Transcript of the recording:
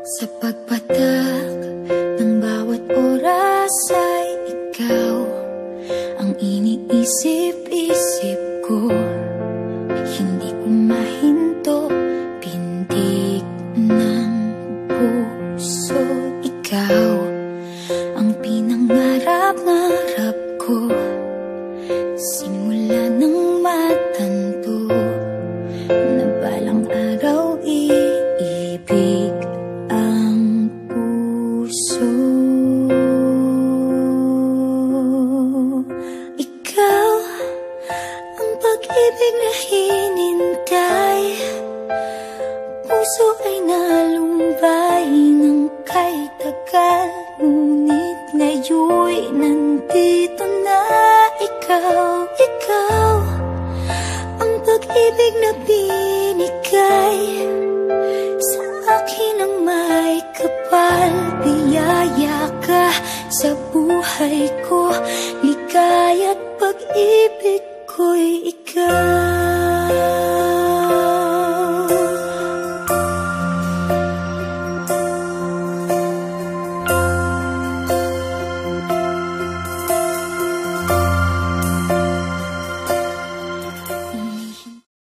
Sa pagpatak ng bawat oras ay ikaw ang iniisip-isip ko. Hindi ko mahinto, pintig ng puso. Ikaw ang pinangarap-ngarap ko, simula ng matanto na balang araw iibig ang puso. Ikaw ang pag-ibig na hinintay, puso ay nalumbay ng kay tagal, ngunit ngayon'y nandito na ikaw. Ikaw ang pag-ibig na binigay sa akin ang may kapal. Biyaya ka sa buhay ko, ligaya't pag-ibig ko'y ikaw.